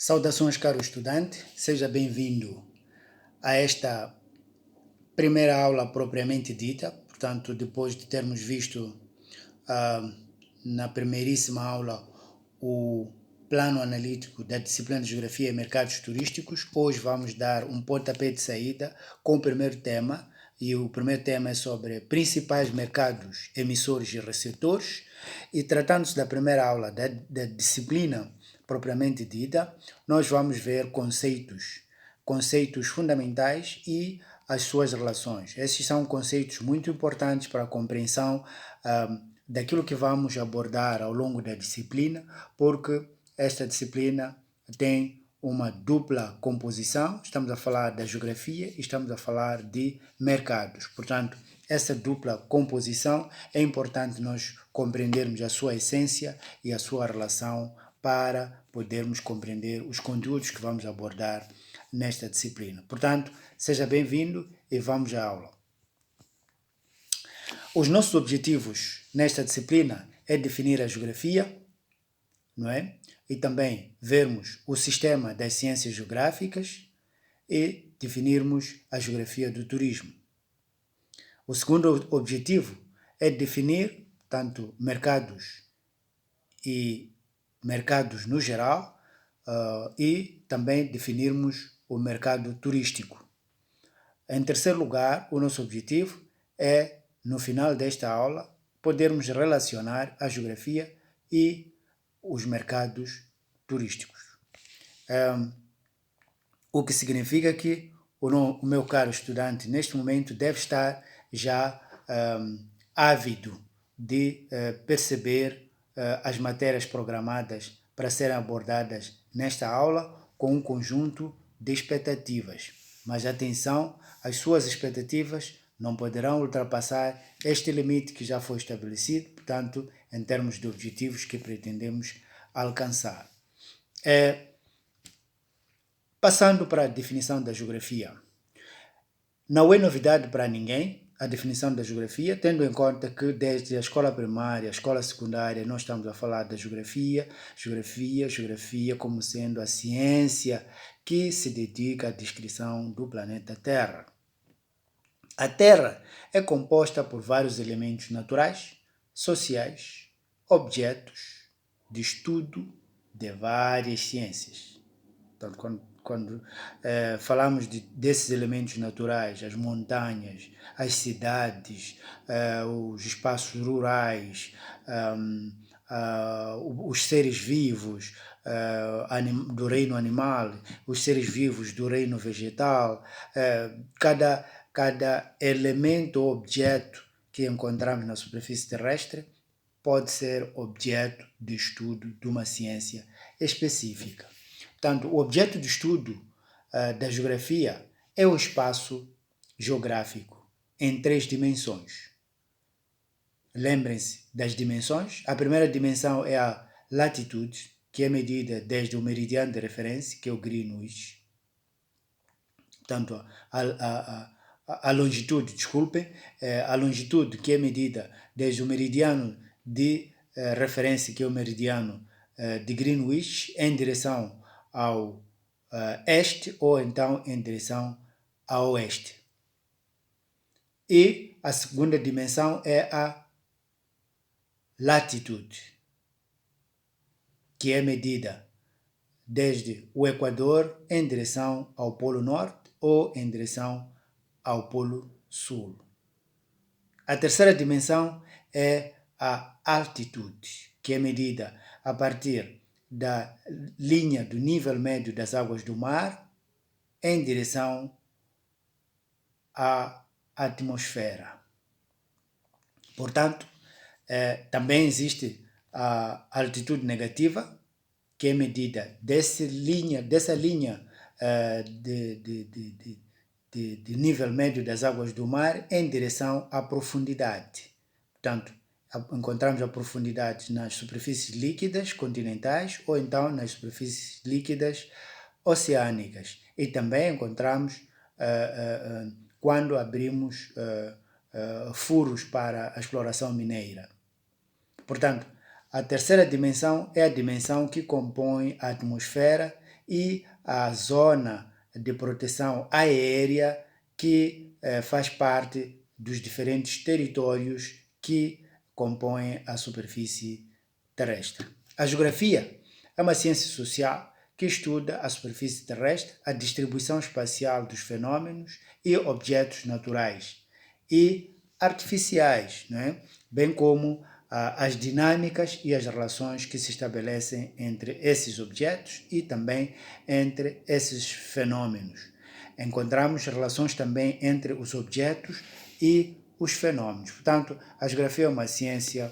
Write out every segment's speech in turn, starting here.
Saudações, caro estudante, seja bem-vindo a esta primeira aula propriamente dita. Portanto, depois de termos visto ah, na primeiríssima aula o plano analítico da disciplina de Geografia e Mercados Turísticos, hoje vamos dar um pontapé de saída com o primeiro tema, e o primeiro tema é sobre principais mercados emissores e receptores, e tratando-se da primeira aula da disciplina propriamente dita, nós vamos ver conceitos fundamentais e as suas relações. Esses são conceitos muito importantes para a compreensão daquilo que vamos abordar ao longo da disciplina, porque esta disciplina tem uma dupla composição. Estamos a falar da geografia e estamos a falar de mercados. Portanto, essa dupla composição é importante nós compreendermos a sua essência e a sua relação para podermos compreender os conteúdos que vamos abordar nesta disciplina. Portanto, seja bem-vindo e vamos à aula. Os nossos objetivos nesta disciplina é definir a geografia, não é? E também vermos o sistema das ciências geográficas e definirmos a geografia do turismo. O segundo objetivo é definir tanto mercados e mercados no geral e também definirmos o mercado turístico. Em terceiro lugar, o nosso objetivo é, no final desta aula, podermos relacionar a geografia e os mercados turísticos. O que significa que o meu caro estudante, neste momento, deve estar já ávido de perceber as matérias programadas para serem abordadas nesta aula com um conjunto de expectativas. Mas atenção, as suas expectativas não poderão ultrapassar este limite que já foi estabelecido, portanto, em termos de objetivos que pretendemos alcançar. Passando para a definição da geografia. Não é novidade para ninguém a definição da geografia, tendo em conta que desde a escola primária, a escola secundária, nós estamos a falar da geografia como sendo a ciência que se dedica à descrição do planeta Terra. A Terra é composta por vários elementos naturais, sociais, objetos de estudo de várias ciências. Portanto, quando falamos desses elementos naturais, as montanhas, as cidades, os espaços rurais, os seres vivos do reino animal, os seres vivos do reino vegetal, cada elemento ou objeto que encontramos na superfície terrestre pode ser objeto de estudo de uma ciência específica. Portanto, o objeto de estudo da geografia é o espaço geográfico em 3 dimensões. Lembrem-se das dimensões. A primeira dimensão é a latitude, que é medida desde o meridiano de referência, que é o Greenwich. Portanto, a longitude, a longitude que é medida desde o meridiano de referência, que é o meridiano de Greenwich, em direção ao este ou então em direção a oeste. E a segunda dimensão é a latitude, que é medida desde o Equador em direção ao Polo Norte ou em direção ao Polo Sul. A terceira dimensão é a altitude, que é medida a partir da linha do nível médio das águas do mar em direção à atmosfera. Portanto, também existe a altitude negativa, que é medida dessa linha de nível médio das águas do mar em direção à profundidade. Portanto, encontramos a profundidade nas superfícies líquidas continentais ou então nas superfícies líquidas oceânicas. E também encontramos quando abrimos furos para a exploração mineira. Portanto, a terceira dimensão é a dimensão que compõe a atmosfera e a zona de proteção aérea que faz parte dos diferentes territórios que compõem a superfície terrestre. A geografia é uma ciência social que estuda a superfície terrestre, a distribuição espacial dos fenômenos e objetos naturais e artificiais, né? Bem como as dinâmicas e as relações que se estabelecem entre esses objetos e também entre esses fenômenos. Encontramos relações também entre os objetos e os fenômenos. Portanto, a geografia é uma ciência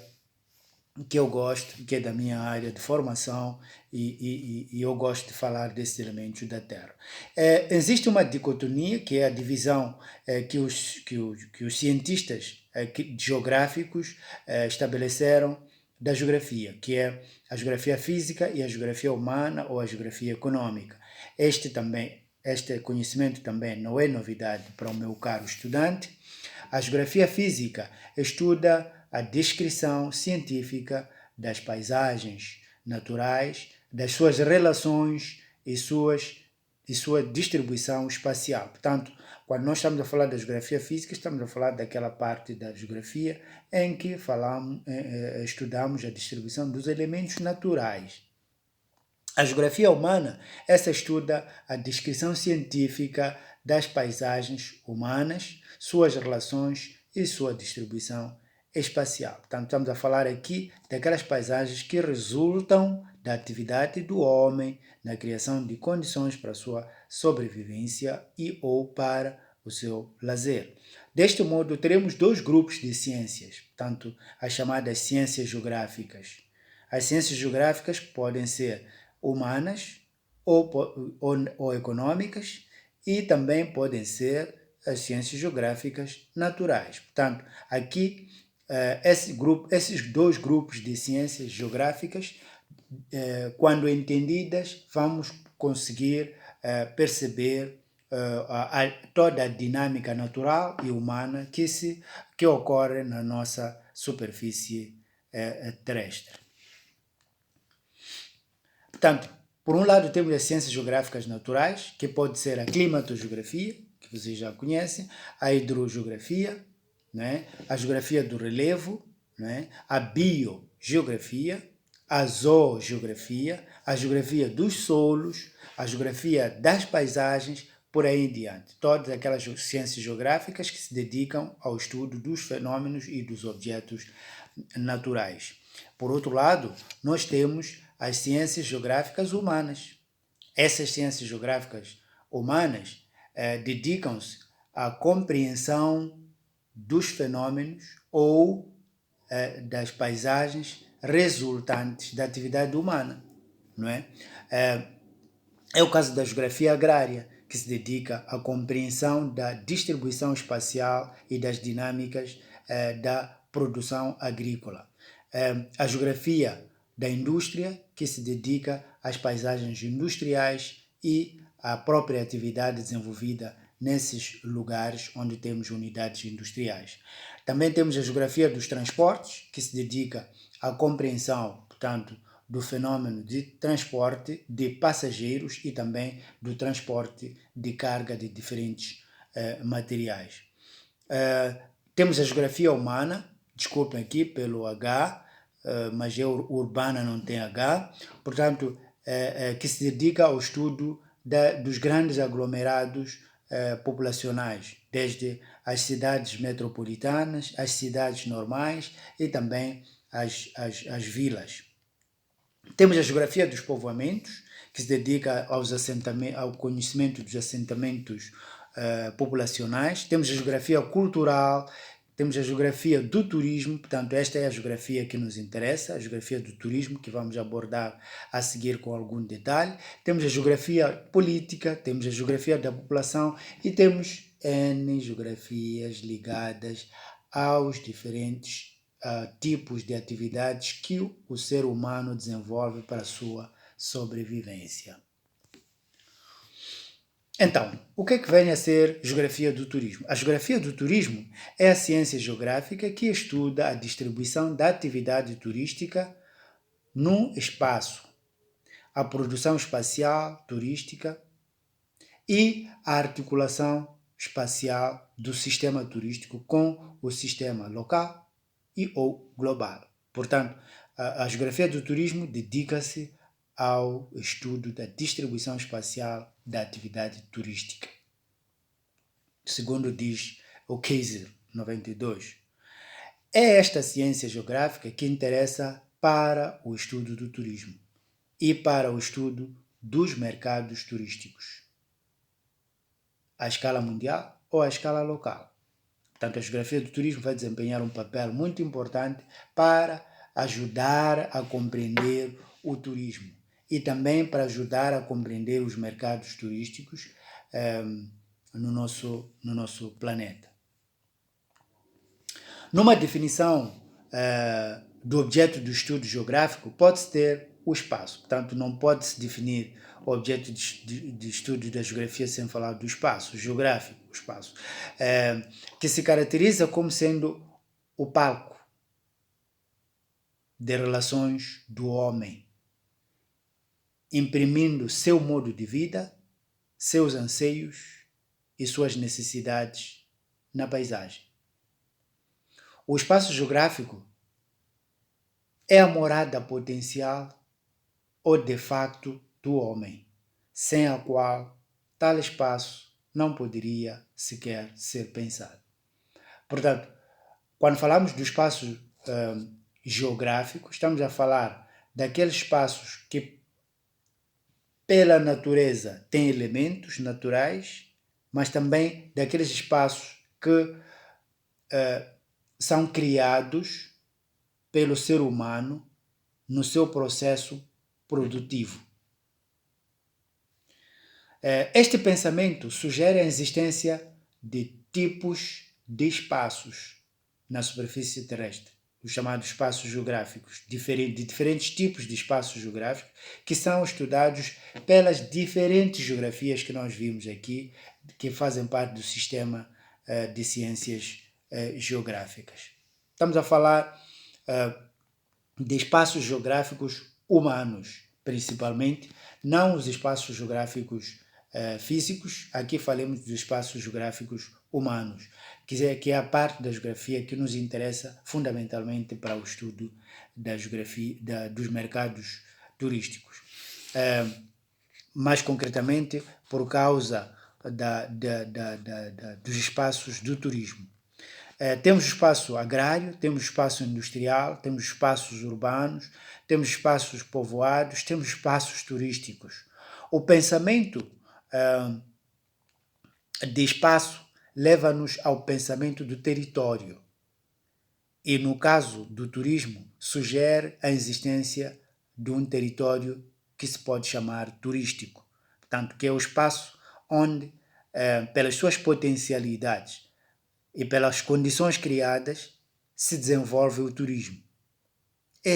que eu gosto, que é da minha área de formação e eu gosto de falar desses elementos da Terra. Existe uma dicotomia, que é a divisão que os cientistas geográficos estabeleceram da geografia, que é a geografia física e a geografia humana ou a geografia econômica. Este conhecimento também não é novidade para o meu caro estudante. A geografia física estuda a descrição científica das paisagens naturais, das suas relações e sua distribuição espacial. Portanto, quando nós estamos a falar da geografia física, estamos a falar daquela parte da geografia em que estudamos a distribuição dos elementos naturais. A geografia humana, essa estuda a descrição científica das paisagens humanas, suas relações e sua distribuição espacial. Portanto, estamos a falar aqui daquelas paisagens que resultam da atividade do homem na criação de condições para a sua sobrevivência e ou para o seu lazer. Deste modo, teremos dois grupos de ciências, portanto, as chamadas ciências geográficas. As ciências geográficas podem ser humanas ou econômicas e também podem ser as ciências geográficas naturais. Portanto, aqui esses dois grupos de ciências geográficas, quando entendidas, vamos conseguir perceber toda a dinâmica natural e humana que ocorre na nossa superfície terrestre. Portanto, por um lado temos as ciências geográficas naturais, que pode ser a climatogeografia, que vocês já conhecem, a hidrogeografia, né? A geografia do relevo, né? A biogeografia, a zoogeografia, a geografia dos solos, a geografia das paisagens, por aí em diante. Todas aquelas ciências geográficas que se dedicam ao estudo dos fenômenos e dos objetos naturais. Por outro lado, nós temos as ciências geográficas humanas. Essas ciências geográficas humanas dedicam-se à compreensão dos fenômenos ou das paisagens resultantes da atividade humana, não é? É o caso da geografia agrária, que se dedica à compreensão da distribuição espacial e das dinâmicas da produção agrícola. A geografia da indústria, que se dedica às paisagens industriais e à própria atividade desenvolvida nesses lugares onde temos unidades industriais. Também temos a geografia dos transportes, que se dedica à compreensão, portanto, do fenômeno de transporte de passageiros e também do transporte de carga de diferentes materiais. Temos a geografia humana, desculpem aqui pelo H, mas urbana não tem H, portanto, que se dedica ao estudo dos grandes aglomerados populacionais, desde as cidades metropolitanas, as cidades normais e também as vilas. Temos a geografia dos povoamentos, que se dedica ao conhecimento dos assentamentos populacionais. Temos a geografia cultural, temos a geografia do turismo, portanto, esta é a geografia que nos interessa, a geografia do turismo, que vamos abordar a seguir com algum detalhe. Temos a geografia política, temos a geografia da população e temos N geografias ligadas aos diferentes tipos de atividades que o ser humano desenvolve para a sua sobrevivência. Então, o que é que vem a ser geografia do turismo? A geografia do turismo é a ciência geográfica que estuda a distribuição da atividade turística num espaço. a produção espacial turística e a articulação espacial do sistema turístico com o sistema local e ou global. Portanto, a geografia do turismo dedica-se ao estudo da distribuição espacial da atividade turística, segundo diz o Kaiser 92. É esta ciência geográfica que interessa para o estudo do turismo e para o estudo dos mercados turísticos, à escala mundial ou à escala local. Portanto, a geografia do turismo vai desempenhar um papel muito importante para ajudar a compreender o turismo e também para ajudar a compreender os mercados turísticos no nosso planeta. Numa definição do objeto do estudo geográfico, pode-se ter o espaço. Portanto, não pode-se definir o objeto de estudo da geografia sem falar do espaço geográfico, o espaço, que se caracteriza como sendo o palco de relações do homem, imprimindo seu modo de vida, seus anseios e suas necessidades na paisagem. O espaço geográfico é a morada potencial ou de facto do homem, sem a qual tal espaço não poderia sequer ser pensado. Portanto, quando falamos do espaço geográfico, estamos a falar daqueles espaços que, pela natureza, têm elementos naturais, mas também daqueles espaços que são criados pelo ser humano no seu processo produtivo. Este pensamento sugere a existência de tipos de espaços na superfície terrestre, os chamados espaços geográficos, de diferentes tipos de espaços geográficos que são estudados pelas diferentes geografias que nós vimos aqui, que fazem parte do sistema de ciências geográficas. Estamos a falar de espaços geográficos humanos, principalmente, não os espaços geográficos físicos. Aqui falamos dos espaços geográficos humanos, que é a parte da geografia que nos interessa fundamentalmente para o estudo da geografia dos mercados turísticos. Mais concretamente, por causa dos espaços do turismo. Temos espaço agrário, temos espaço industrial, temos espaços urbanos, temos espaços povoados, temos espaços turísticos. O pensamento de espaço leva-nos ao pensamento do território e, no caso do turismo, sugere a existência de um território que se pode chamar turístico. Portanto, que é o espaço onde, pelas suas potencialidades e pelas condições criadas, se desenvolve o turismo. É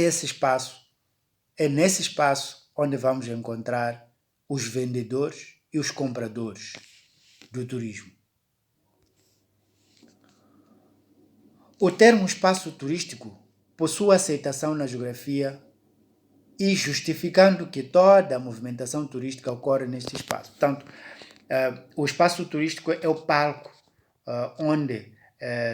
nesse espaço onde vamos encontrar os vendedores e os compradores do turismo. O termo espaço turístico possui aceitação na geografia e justificando que toda a movimentação turística ocorre neste espaço. Portanto, o espaço turístico é o palco onde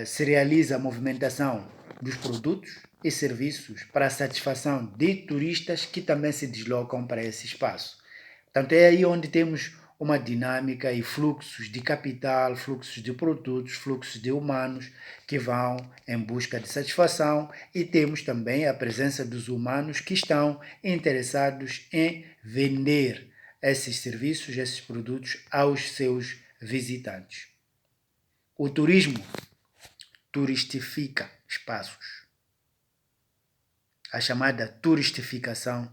se realiza a movimentação dos produtos e serviços para a satisfação de turistas que também se deslocam para esse espaço. Portanto, é aí onde temos uma dinâmica e fluxos de capital, fluxos de produtos, fluxos de humanos que vão em busca de satisfação, e temos também a presença dos humanos que estão interessados em vender esses serviços, esses produtos aos seus visitantes. O turismo turistifica espaços. A chamada turistificação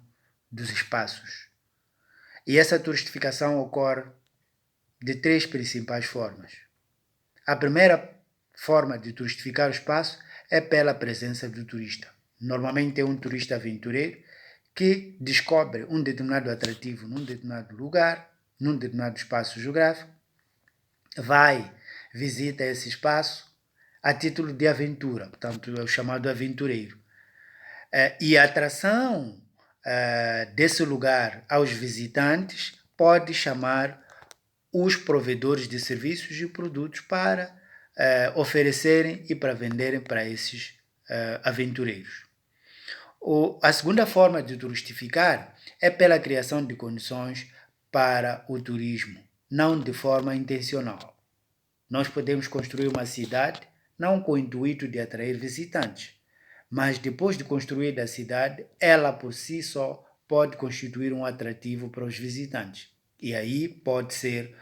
dos espaços. E essa turistificação ocorre de três principais formas. A primeira forma de turistificar o espaço é pela presença do turista. Normalmente é um turista aventureiro que descobre um determinado atrativo num determinado lugar, num determinado espaço geográfico, visita esse espaço a título de aventura, portanto é o chamado aventureiro. E a atração desse lugar aos visitantes, pode chamar os provedores de serviços e produtos para oferecerem e para venderem para esses aventureiros. A segunda forma de turistificar é pela criação de condições para o turismo, não de forma intencional. Nós podemos construir uma cidade não com o intuito de atrair visitantes, mas depois de construída a cidade, ela por si só pode constituir um atrativo para os visitantes. E aí pode ser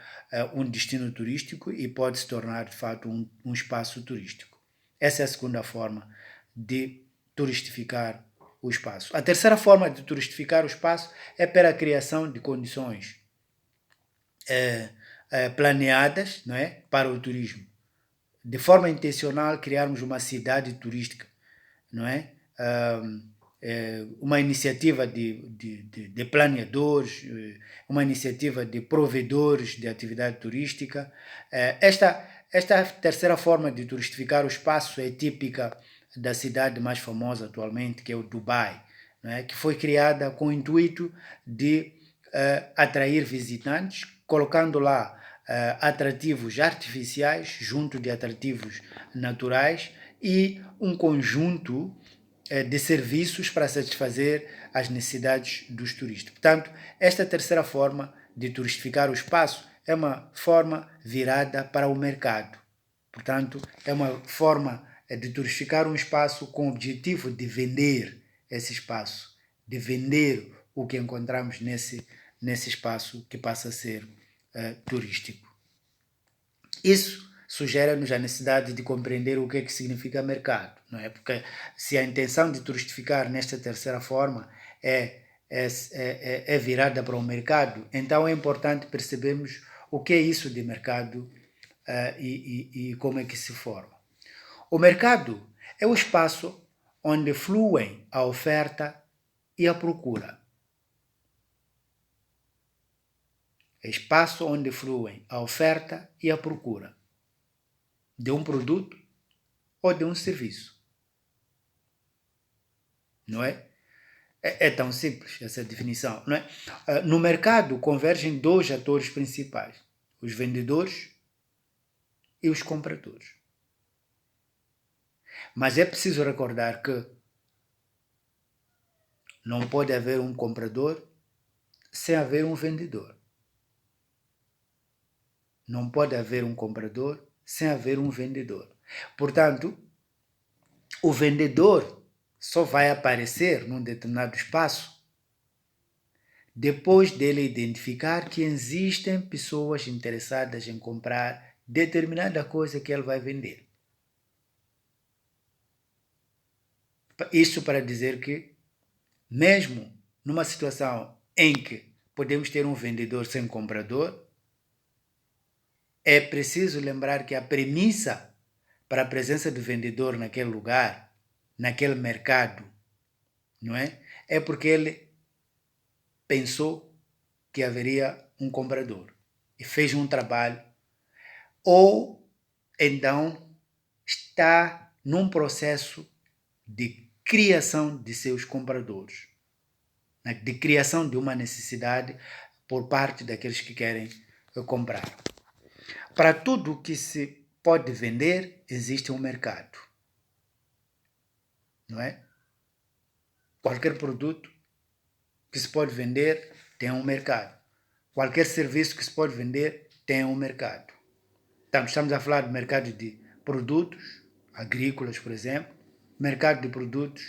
um destino turístico e pode se tornar, de fato, um espaço turístico. Essa é a segunda forma de turistificar o espaço. A terceira forma de turistificar o espaço é pela criação de condições planeadas, não é, para o turismo. De forma intencional, criarmos uma cidade turística, não é? Uma iniciativa de planeadores, uma iniciativa de provedores de atividade turística. Esta terceira forma de turistificar o espaço é típica da cidade mais famosa atualmente, que é o Dubai, não é? Que foi criada com o intuito de atrair visitantes, colocando lá atrativos artificiais junto de atrativos naturais e um conjunto de serviços para satisfazer as necessidades dos turistas. Portanto, esta terceira forma de turistificar o espaço é uma forma virada para o mercado. Portanto, é uma forma de turistificar um espaço com o objetivo de vender esse espaço, de vender o que encontramos nesse espaço que passa a ser turístico. Isso sugere-nos a necessidade de compreender o que é que significa mercado, não é? Porque se a intenção de turistificar nesta terceira forma é virada para o mercado, então é importante percebermos o que é isso de mercado e como é que se forma. O mercado é o espaço onde fluem a oferta e a procura. É espaço onde fluem a oferta e a procura de um produto ou de um serviço. Não é? É tão simples essa definição, não é? No mercado convergem dois atores principais, os vendedores e os compradores. Mas é preciso recordar que não pode haver um comprador sem haver um vendedor. Não pode haver um comprador sem haver um vendedor. Portanto, o vendedor só vai aparecer num determinado espaço depois dele identificar que existem pessoas interessadas em comprar determinada coisa que ele vai vender. Isso para dizer que, mesmo numa situação em que podemos ter um vendedor sem comprador, é preciso lembrar que a premissa para a presença do vendedor naquele lugar, naquele mercado, não é? É porque ele pensou que haveria um comprador e fez um trabalho, ou então está num processo de criação de seus compradores, de criação de uma necessidade por parte daqueles que querem comprar. Para tudo que se pode vender, existe um mercado, não é? Qualquer produto que se pode vender tem um mercado. Qualquer serviço que se pode vender tem um mercado. Então, estamos a falar do mercado de produtos agrícolas, por exemplo, mercado de produtos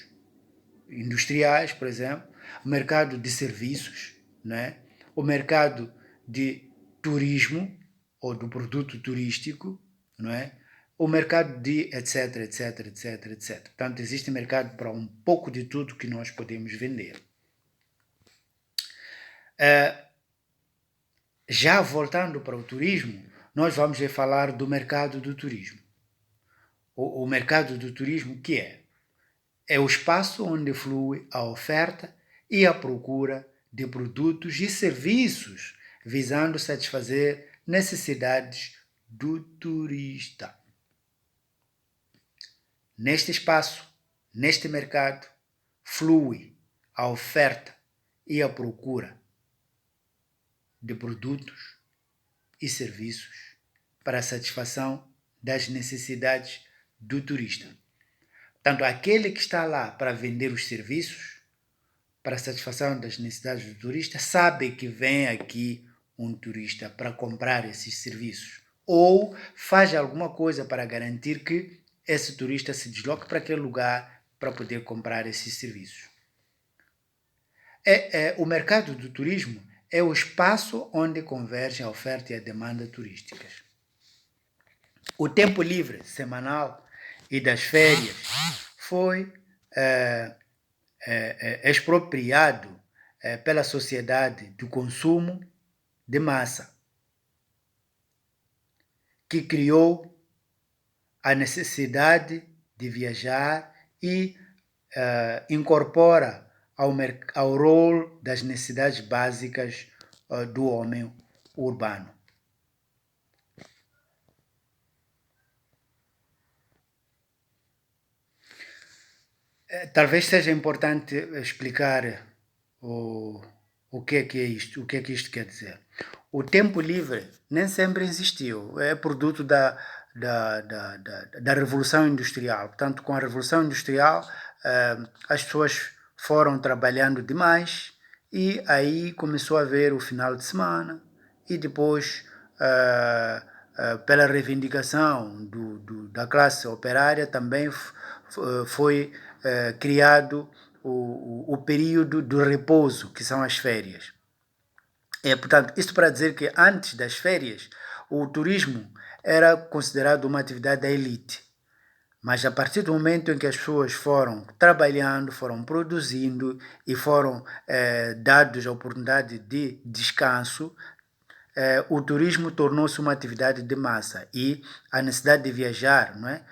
industriais, por exemplo, mercado de serviços, né? O mercado de turismo ou do produto turístico, não é? O mercado de etc, etc, etc, etc. Portanto, existe mercado para um pouco de tudo que nós podemos vender. Já voltando para o turismo, nós vamos falar do mercado do turismo. O mercado do turismo, que é o espaço onde flui a oferta e a procura de produtos e serviços visando satisfazer necessidades do turista. Neste espaço, neste mercado, flui a oferta e a procura de produtos e serviços para a satisfação das necessidades do turista. Tanto aquele que está lá para vender os serviços, para a satisfação das necessidades do turista, sabe que vem aqui um turista para comprar esses serviços. Ou faz alguma coisa para garantir que esse turista se desloque para aquele lugar para poder comprar esses serviços. O mercado do turismo é o espaço onde convergem a oferta e a demanda turísticas. O tempo livre semanal e das férias foi expropriado pela sociedade do consumo de massa, que criou a necessidade de viajar e incorpora ao rol das necessidades básicas do homem urbano. Talvez seja importante explicar o que é isto, o que é que isto quer dizer. O tempo livre nem sempre existiu, é produto da Revolução Industrial. Portanto, com a Revolução Industrial, as pessoas foram trabalhando demais e aí começou a haver o final de semana e depois, pela reivindicação da classe operária, também foi criado o período do repouso, que são as férias. Portanto, isto para dizer que antes das férias, o turismo era considerado uma atividade da elite. Mas a partir do momento em que as pessoas foram trabalhando, foram produzindo e foram dados a oportunidade de descanso, o turismo tornou-se uma atividade de massa e a necessidade de viajar, não é?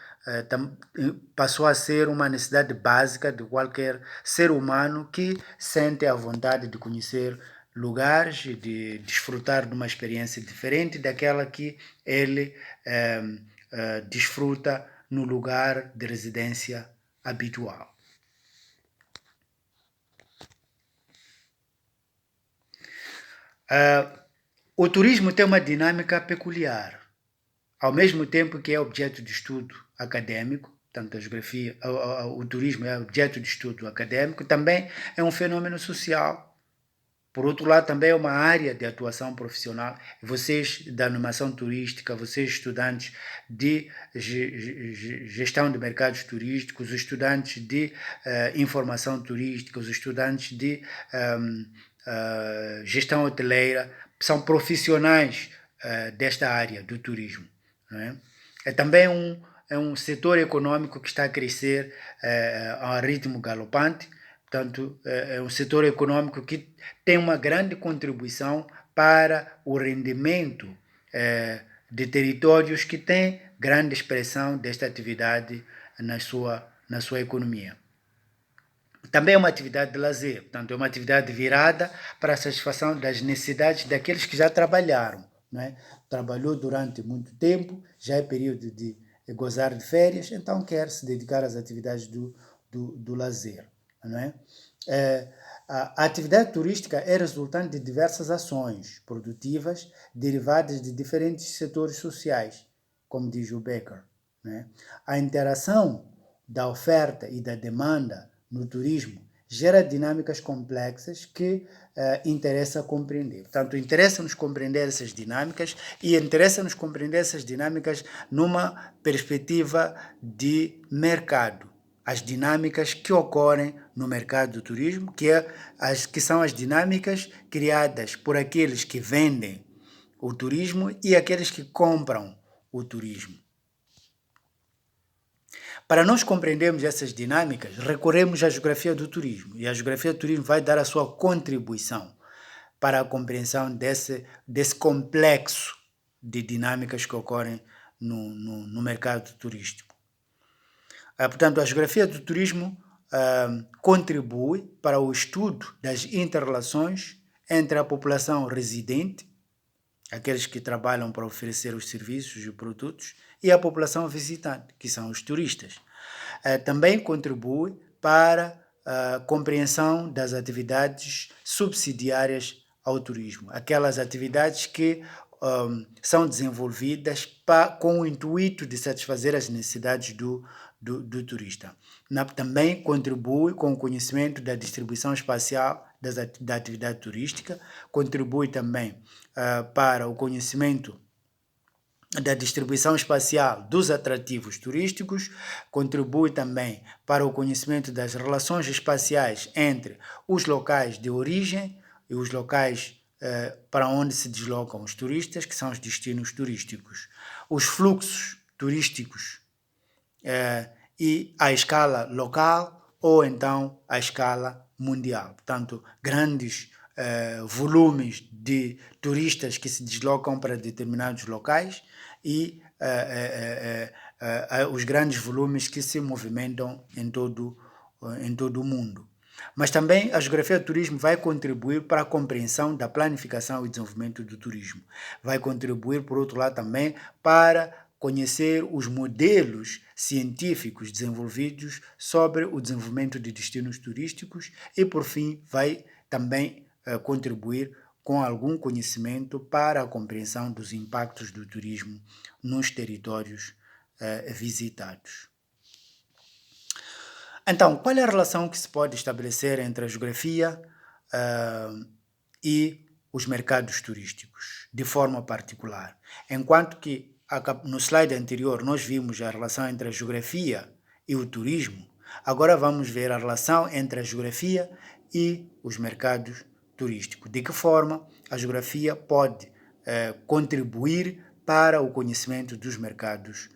Passou a ser uma necessidade básica de qualquer ser humano que sente a vontade de conhecer lugares, de desfrutar de uma experiência diferente daquela que ele desfruta no lugar de residência habitual. O turismo tem uma dinâmica peculiar. Ao mesmo tempo que é objeto de estudo acadêmico, tanto a geografia, o turismo é objeto de estudo acadêmico, também é um fenômeno social. Por outro lado, também é uma área de atuação profissional. Vocês da animação turística, vocês estudantes de gestão de mercados turísticos, os estudantes de informação turística, os estudantes de gestão hoteleira, são profissionais desta área do turismo. Não é? É também um setor econômico que está a crescer a ritmo galopante. Portanto, é um setor econômico que tem uma grande contribuição para o rendimento de territórios que têm grande expressão desta atividade na sua economia. Também é uma atividade de lazer, portanto, é uma atividade virada para a satisfação das necessidades daqueles que já trabalharam. Não é? Trabalhou durante muito tempo, já é período de gozar de férias, então quer se dedicar às atividades do lazer. Não é? A atividade turística é resultante de diversas ações produtivas derivadas de diferentes setores sociais, como diz o Becker. Não é? A interação da oferta e da demanda no turismo gera dinâmicas complexas que interessa compreender. Portanto, interessa-nos compreender essas dinâmicas e interessa-nos compreender essas dinâmicas numa perspectiva de mercado. As dinâmicas que ocorrem no mercado do turismo, que são as dinâmicas criadas por aqueles que vendem o turismo e aqueles que compram o turismo. Para nós compreendermos essas dinâmicas, recorremos à geografia do turismo, e a geografia do turismo vai dar a sua contribuição para a compreensão desse complexo de dinâmicas que ocorrem no mercado turístico. Portanto, a geografia do turismo contribui para o estudo das interrelações entre a população residente, aqueles que trabalham para oferecer os serviços e produtos, e a população visitante, que são os turistas. Também contribui para compreensão das atividades subsidiárias ao turismo, aquelas atividades que são desenvolvidas com o intuito de satisfazer as necessidades do turista. Também contribui com o conhecimento da distribuição espacial da atividade turística, contribui também para o conhecimento da distribuição espacial dos atrativos turísticos, contribui também para o conhecimento das relações espaciais entre os locais de origem e os locais para onde se deslocam os turistas, que são os destinos turísticos, os fluxos turísticos e à escala local ou então à escala mundial. Portanto, grandes volumes de turistas que se deslocam para determinados locais e os grandes volumes que se movimentam em todo o mundo. Mas também a geografia do turismo vai contribuir para a compreensão da planificação e desenvolvimento do turismo. Vai contribuir, por outro lado, também para conhecer os modelos científicos desenvolvidos sobre o desenvolvimento de destinos turísticos e, por fim, vai também contribuir com algum conhecimento para a compreensão dos impactos do turismo nos territórios visitados. Então, qual é a relação que se pode estabelecer entre a geografia e os mercados turísticos, de forma particular? Enquanto que no slide anterior nós vimos a relação entre a geografia e o turismo, agora vamos ver a relação entre a geografia e os mercados turísticos. De que forma a geografia pode contribuir para o conhecimento dos mercados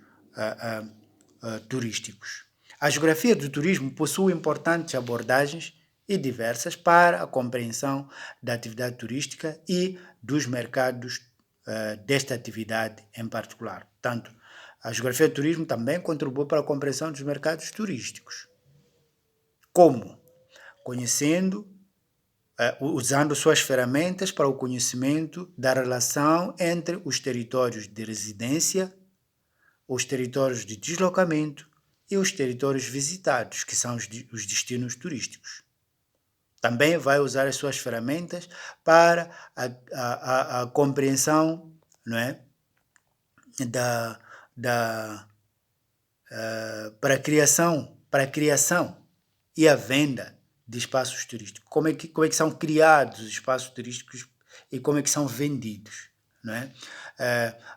turísticos. A geografia do turismo possui importantes abordagens e diversas para a compreensão da atividade turística e dos mercados desta atividade em particular. Portanto, a geografia do turismo também contribui para a compreensão dos mercados turísticos. Como? Conhecendo, usando suas ferramentas para o conhecimento da relação entre os territórios de residência, os territórios de deslocamento e os territórios visitados, que são os destinos turísticos. Também vai usar as suas ferramentas para a compreensão, não é, para a criação e a venda de espaços turísticos. Como é que são criados os espaços turísticos e como é que são vendidos, não é?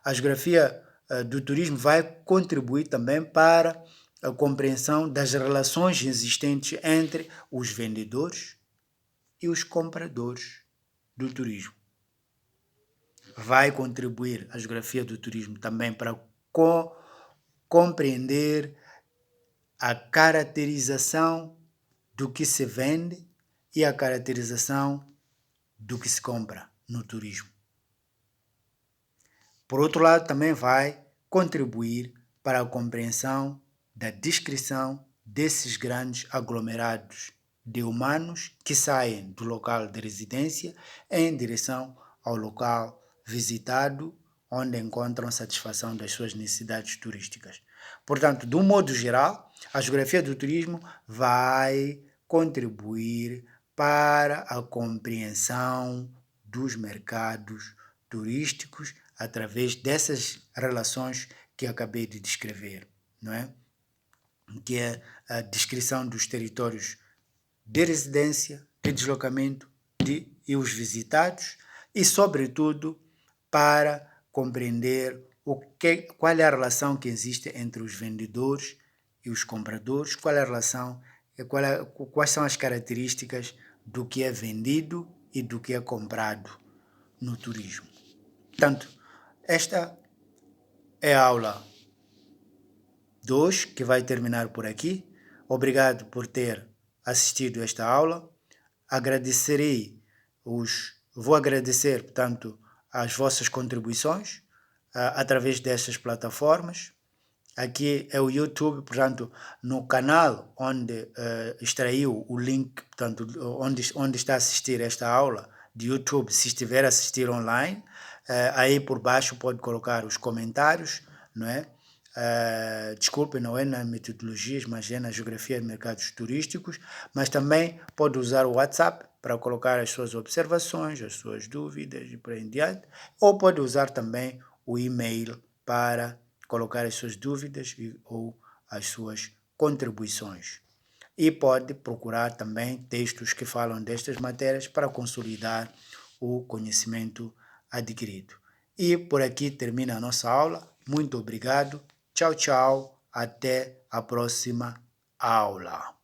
A geografia do turismo vai contribuir também para a compreensão das relações existentes entre os vendedores e os compradores do turismo. Vai contribuir a geografia do turismo também para compreender a caracterização do que se vende e a caracterização do que se compra no turismo. Por outro lado, também vai contribuir para a compreensão da descrição desses grandes aglomerados de humanos que saem do local de residência em direção ao local visitado, onde encontram satisfação das suas necessidades turísticas. Portanto, de um modo geral, a geografia do turismo vai contribuir para a compreensão dos mercados turísticos através dessas relações que acabei de descrever, não é? Que é a descrição dos territórios de residência, de deslocamento e os visitados e, sobretudo, para compreender qual é a relação que existe entre os vendedores e os compradores, qual é a relação, quais são as características do que é vendido e do que é comprado no turismo. Portanto, esta é a aula 2, que vai terminar por aqui. Obrigado por ter assistido esta aula. Vou agradecer, portanto, as vossas contribuições através destas plataformas. Aqui é o YouTube, portanto, no canal onde extraiu o link, portanto, onde está a assistir esta aula de YouTube, se estiver a assistir online, aí por baixo pode colocar os comentários, não é? desculpe, não é nas metodologias, mas é na geografia de mercados turísticos, mas também pode usar o WhatsApp para colocar as suas observações, as suas dúvidas e por aí em diante, ou pode usar também o e-mail para colocar as suas dúvidas ou as suas contribuições. E pode procurar também textos que falam destas matérias para consolidar o conhecimento adquirido. E por aqui termina a nossa aula. Muito obrigado. Tchau, tchau. Até a próxima aula.